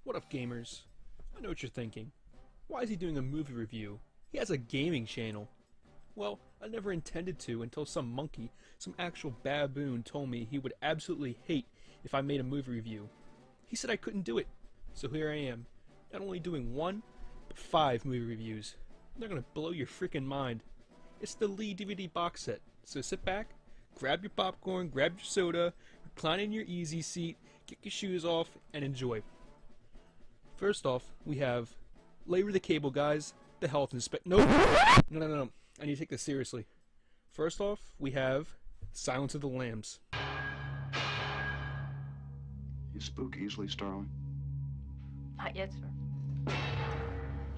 What up, gamers? I know what you're thinking. Why is he doing a movie review? He has a gaming channel. Well, I never intended to until some monkey, some actual baboon, told me he would absolutely hate if I made a movie review. He said I couldn't do it. So here I am, not only doing one, but 5 movie reviews. They're gonna blow your freaking mind. It's the Lee DVD box set, so sit back, grab your popcorn, grab your soda, recline in your easy seat, kick your shoes off, and enjoy. First off, we have Labor the Cable Guys, the Health Inspector. No, I need to take this seriously. First off, we have Silence of the Lambs. You spook easily, Starling? Not yet, sir.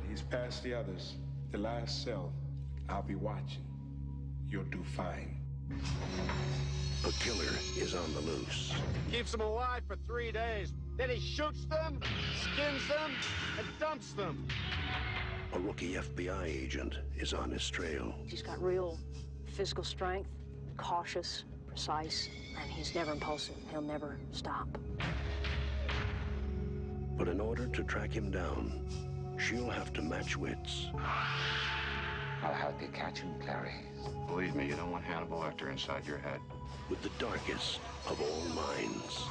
He's past the others. The last cell. I'll be watching. You'll do fine. A killer is on the loose. Keeps them alive for 3 days. Then he shoots them, skins them, and dumps them. A rookie FBI agent is on his trail. He's got real physical strength, cautious, precise, and he's never impulsive. He'll never stop. But in order to track him down, she'll have to match wits. I'll help you catch him, Clary. Believe me, you don't want Hannibal Lecter inside your head. With the darkest of all minds.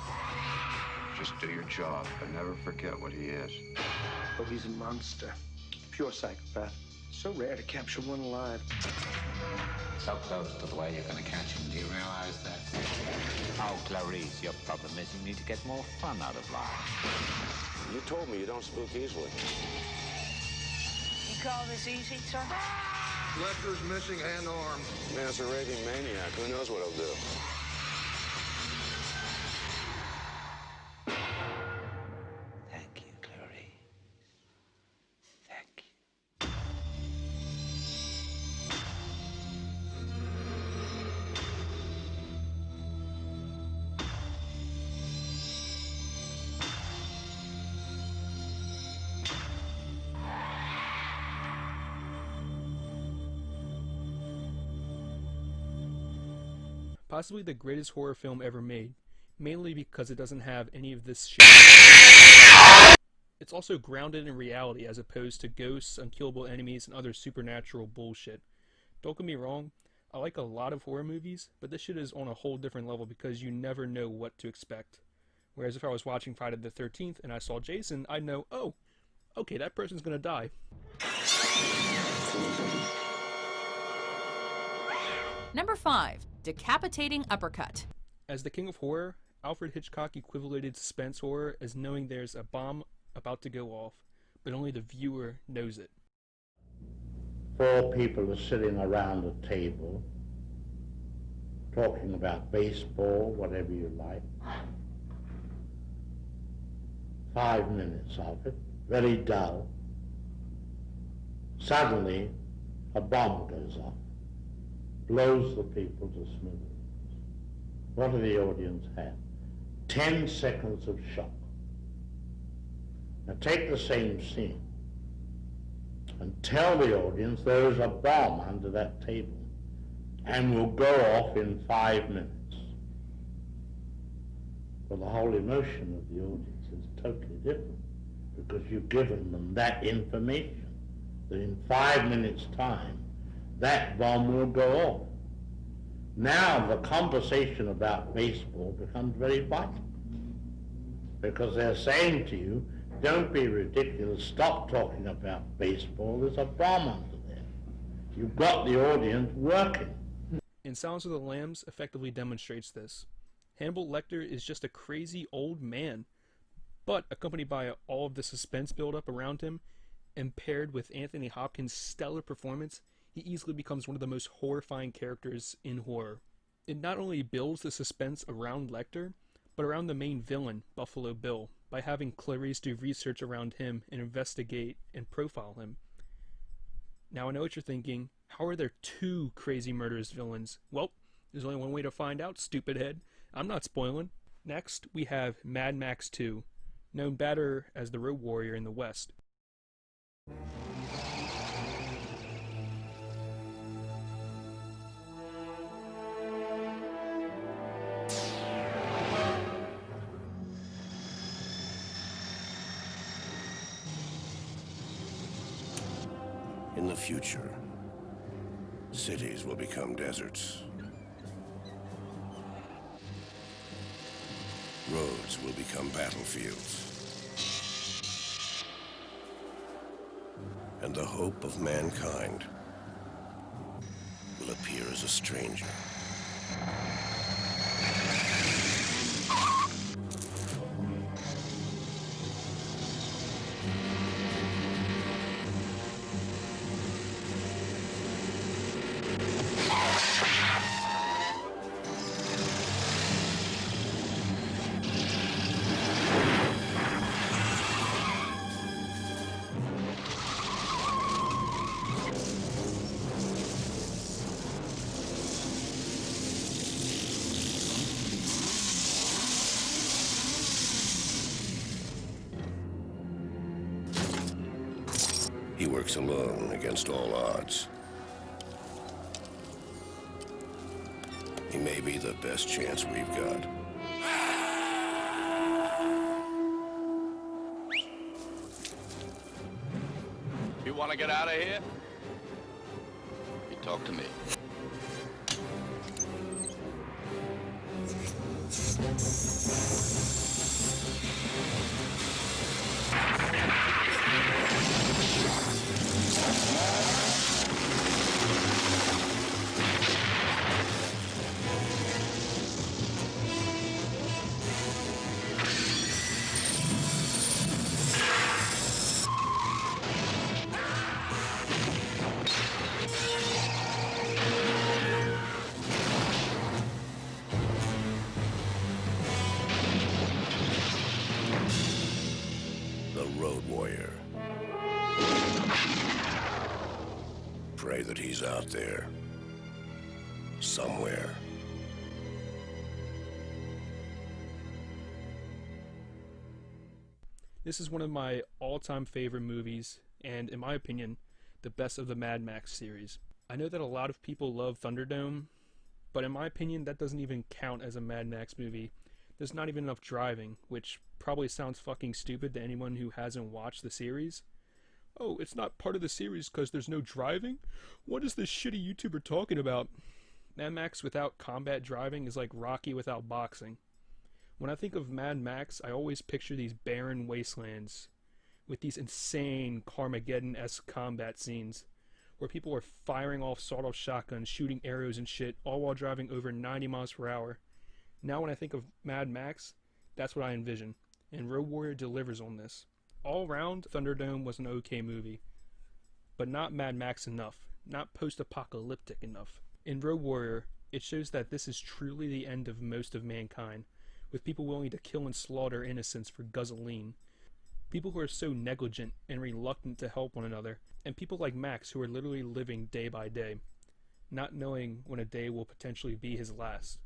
Just do your job, but never forget what he is. Oh, he's a monster. Pure psychopath. So rare to capture one alive. So close to the way you're gonna catch him. Do you realize that? Oh, Clarice, your problem is you need to get more fun out of life. You told me you don't spook easily. You call this easy, sir? Lecter's missing an arm. Man's a raving maniac. Who knows what he'll do? Thank you, Clarice. Thank you. Possibly the greatest horror film ever made, mainly because it doesn't have any of this shit. It's also grounded in reality as opposed to ghosts, unkillable enemies, and other supernatural bullshit. Don't get me wrong, I like a lot of horror movies, but this shit is on a whole different level because you never know what to expect. Whereas if I was watching Friday the 13th and I saw Jason, I'd know, oh, okay, that person's gonna die. Number 5. Decapitating Uppercut. As the king of horror, Alfred Hitchcock equated suspense horror as knowing there's a bomb about to go off, but only the viewer knows it. 4 people are sitting around a table, talking about baseball, whatever you like. 5 minutes of it, very dull. Suddenly, a bomb goes off. Blows the people to smithereens. What do the audience have? 10 seconds of shock. Now take the same scene and tell the audience there is a bomb under that table and will go off in 5 minutes. Well, the whole emotion of the audience is totally different because you've given them that information that in 5 minutes' time that bomb will go off. Now the conversation about baseball becomes very vital because they're saying to you, don't be ridiculous, stop talking about baseball, there's a bomb under there. You've got the audience working. And Silence of the Lambs effectively demonstrates this. Hannibal Lecter is just a crazy old man, but accompanied by all of the suspense build-up around him, and paired with Anthony Hopkins' stellar performance, he easily becomes one of the most horrifying characters in horror. It not only builds the suspense around Lecter, but around the main villain, Buffalo Bill, by having Clarice do research around him and investigate and profile him. Now I know what you're thinking, how are there 2 crazy murderous villains? Well, there's only one way to find out, stupid head. I'm not spoiling. Next, we have Mad Max 2, known better as the Road Warrior in the West. In the future, cities will become deserts. Roads will become battlefields. And the hope of mankind will appear as a stranger. He works alone against all odds. He may be the best chance we've got. You want to get out of here? You talk to me. The Road Warrior. Pray that he's out there. Somewhere. This is one of my all-time favorite movies, and in my opinion, the best of the Mad Max series. I know that a lot of people love Thunderdome, but in my opinion, that doesn't even count as a Mad Max movie. There's not even enough driving, which probably sounds fucking stupid to anyone who hasn't watched the series. Oh, it's not part of the series because there's no driving? What is this shitty YouTuber talking about? Mad Max without combat driving is like Rocky without boxing. When I think of Mad Max, I always picture these barren wastelands with these insane Carmageddon-esque combat scenes where people are firing off sawed-off shotguns, shooting arrows and shit, all while driving over 90 miles per hour. Now when I think of Mad Max, that's what I envision, and Road Warrior delivers on this. All round, Thunderdome was an okay movie, but not Mad Max enough, not post-apocalyptic enough. In Road Warrior, it shows that this is truly the end of most of mankind, with people willing to kill and slaughter innocents for guzzling. People who are so negligent and reluctant to help one another, and people like Max who are literally living day by day, not knowing when a day will potentially be his last.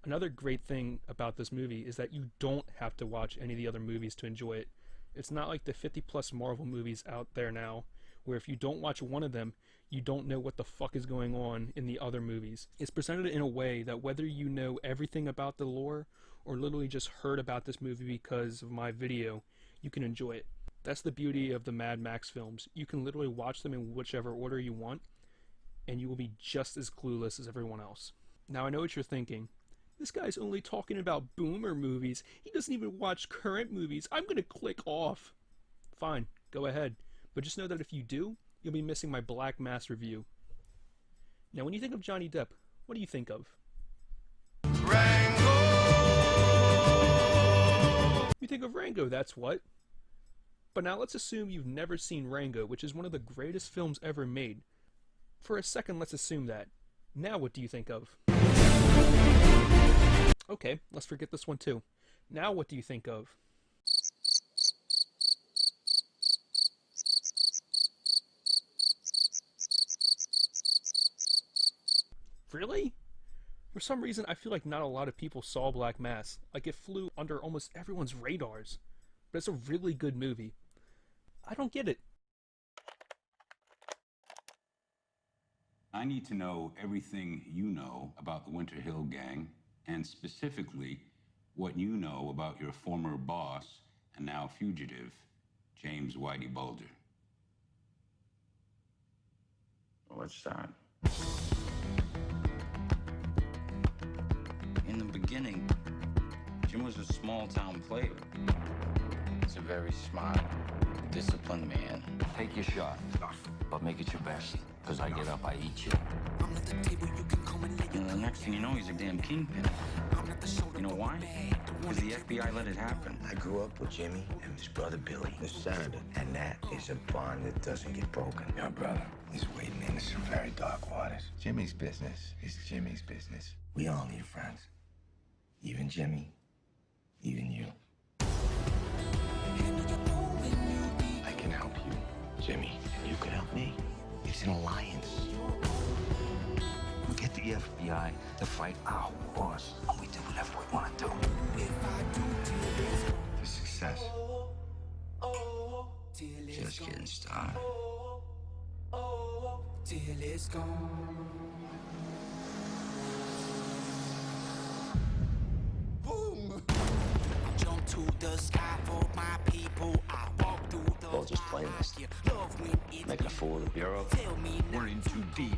Another great thing about this movie is that you don't have to watch any of the other movies to enjoy it. It's not like the 50+ Marvel movies out there now, where if you don't watch one of them, you don't know what the fuck is going on in the other movies. It's presented in a way that whether you know everything about the lore, or literally just heard about this movie because of my video, you can enjoy it. That's the beauty of the Mad Max films. You can literally watch them in whichever order you want, and you will be just as clueless as everyone else. Now I know what you're thinking. This guy's only talking about boomer movies. He doesn't even watch current movies. I'm gonna click off. Fine, go ahead. But just know that if you do, you'll be missing my Black Mass review. Now when you think of Johnny Depp, what do you think of? You think of Rango, that's what. But now let's assume you've never seen Rango, which is one of the greatest films ever made. For a second, let's assume that. Now what do you think of? Okay, let's forget this one too. Now what do you think of? Really? For some reason, I feel like not a lot of people saw Black Mass. Like it flew under almost everyone's radars. But it's a really good movie. I don't get it. I need to know everything you know about the Winter Hill Gang, and specifically what you know about your former boss and now fugitive, James Whitey Bulger. What's that? In the beginning, Jim was a small-town player. He's a very smart, disciplined man. Take your shot, but make it your best. Because I get up, I eat you. And the next thing you know, he's a damn kingpin. You know why? Because the FBI let it happen. I grew up with Jimmy and his brother Billy, the senator. And that is a bond that doesn't get broken. Your brother is wading into some very dark waters. Jimmy's business is Jimmy's business. We all need friends. Even Jimmy. Even you. I can help you, Jimmy, and you can help me. It's an alliance. We get the FBI to fight our wars, and we do whatever we want to do. The success. Just getting started. Till it's gone. Boom! I jump to the sky for my people. I walk through the We'll just play this. Making a fool of the Bureau. We're in too deep.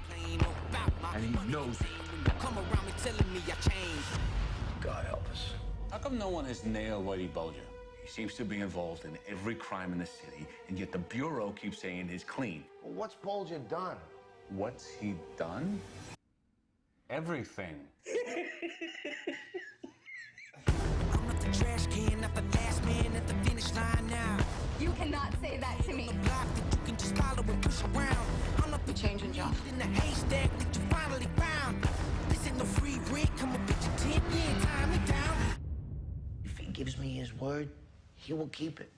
And he knows it. Come around me telling me I changed. God help us. How come no one has nailed Whitey Bulger? He seems to be involved in every crime in the city, and yet the Bureau keeps saying he's clean. Well, what's Bulger done? What's he done? Everything. I'm not the trash can, not the last man at the finish line now. You cannot say that to me. Block that you can just follow and push around. I'm not the changing job. in the haystack that you finally found. This ain't no free rent. Come and pitch your tent, yeah, tie me down. If he gives me his word, he will keep it.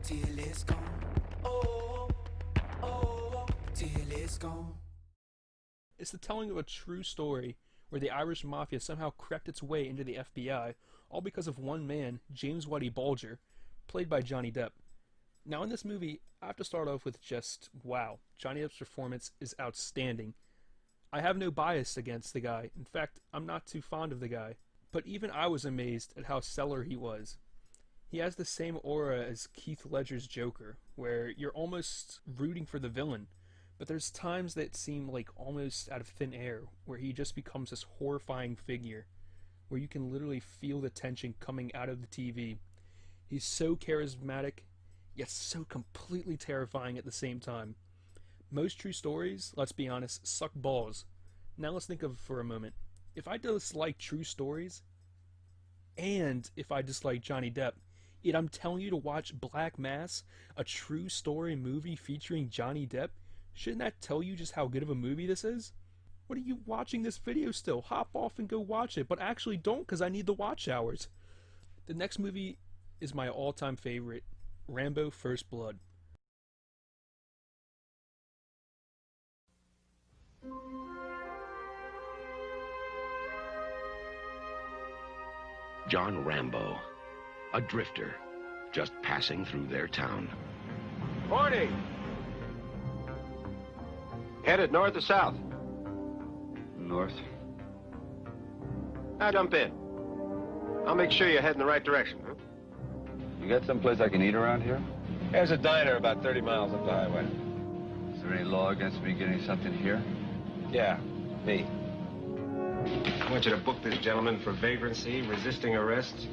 Till it's gone. Till it's gone. It's the telling of a true story where the Irish Mafia somehow crept its way into the FBI, all because of one man, James Whitey Bulger, played by Johnny Depp. Now in this movie, I have to start off with just, wow, Johnny Depp's performance is outstanding. I have no bias against the guy. In fact, I'm not too fond of the guy. But even I was amazed at how stellar he was. He has the same aura as Heath Ledger's Joker, where you're almost rooting for the villain, but there's times that seem like almost out of thin air, where he just becomes this horrifying figure, where you can literally feel the tension coming out of the TV. He's so charismatic, yet so completely terrifying at the same time. Most true stories, let's be honest, suck balls. Now let's think of it for a moment. If I dislike true stories, and if I dislike Johnny Depp, yet I'm telling you to watch Black Mass, a true story movie featuring Johnny Depp, shouldn't that tell you just how good of a movie this is? What are you watching this video still? Hop off and go watch it, but actually don't, because I need the watch hours. The next movie is my all-time favorite, Rambo: First Blood. John Rambo, a drifter, just passing through their town. 40. Headed north or south? North. Now jump in. I'll make sure you're heading the right direction, huh? You got someplace I can eat around here? There's a diner about 30 miles up the highway. Is there any law against me getting something here? Yeah, me. I want you to book this gentleman for vagrancy, resisting arrest,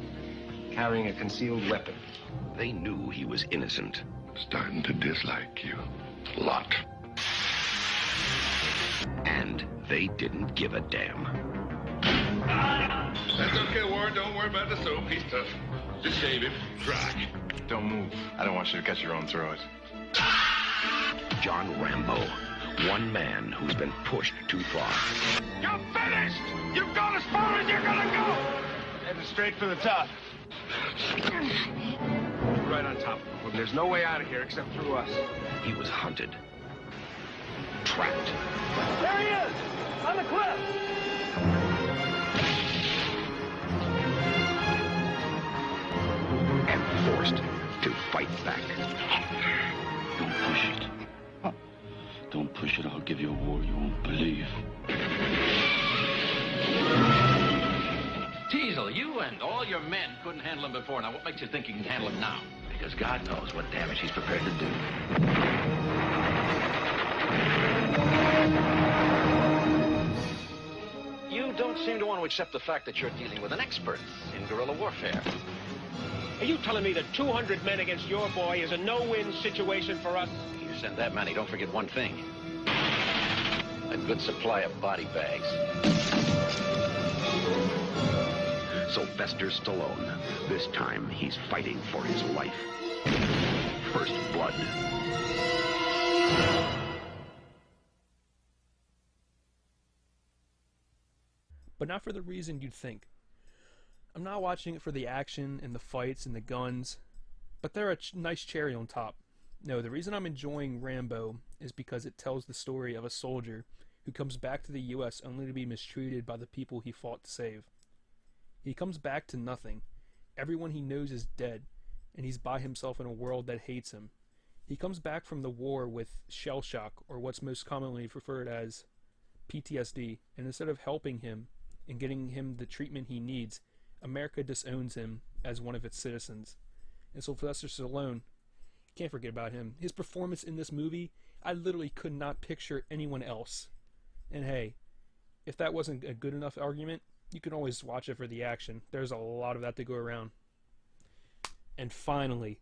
carrying a concealed weapon. They knew he was innocent. Starting to dislike you. A lot. And they didn't give a damn. That's okay, Warren. Don't worry about the soap. He's tough. Just shave him. Dry. Don't move. I don't want you to cut your own throat. John Rambo, one man who's been pushed too far. You're finished! You've gone as far as you're gonna go! Heading straight for the top. Right on top. Well, there's no way out of here except through us. He was hunted, trapped, There he is! On the cliff! and forced to fight back. Don't push it. Don't push it. I'll give you a war you won't believe. Teasel, Well, you and all your men couldn't handle him before. Now, what makes you think you can handle him now? Because God knows what damage he's prepared to do. You don't seem to want to accept the fact that you're dealing with an expert in guerrilla warfare. Are you telling me that 200 men against your boy is a no-win situation for us? You send that many, don't forget one thing. A good supply of body bags. Sylvester Stallone. This time, he's fighting for his life. First Blood. But not for the reason you'd think. I'm not watching it for the action and the fights and the guns, but they're a nice cherry on top. No, the reason I'm enjoying Rambo is because it tells the story of a soldier who comes back to the U.S. only to be mistreated by the people he fought to save. He comes back to nothing. Everyone he knows is dead, and he's by himself in a world that hates him. He comes back from the war with shell shock, or what's most commonly referred as PTSD, and instead of helping him and getting him the treatment he needs, America disowns him as one of its citizens. And Sylvester Stallone, can't forget about him. His performance in this movie, I literally could not picture anyone else. And hey, if that wasn't a good enough argument, you can always watch it for the action. There's a lot of that to go around. And finally,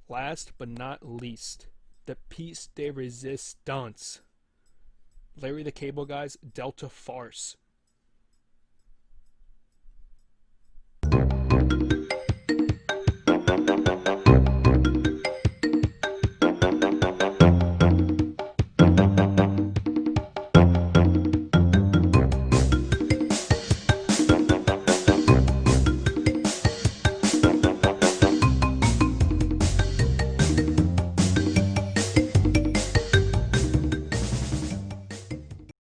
last but not least, the piece de resistance. Larry the Cable Guy's Delta Farce.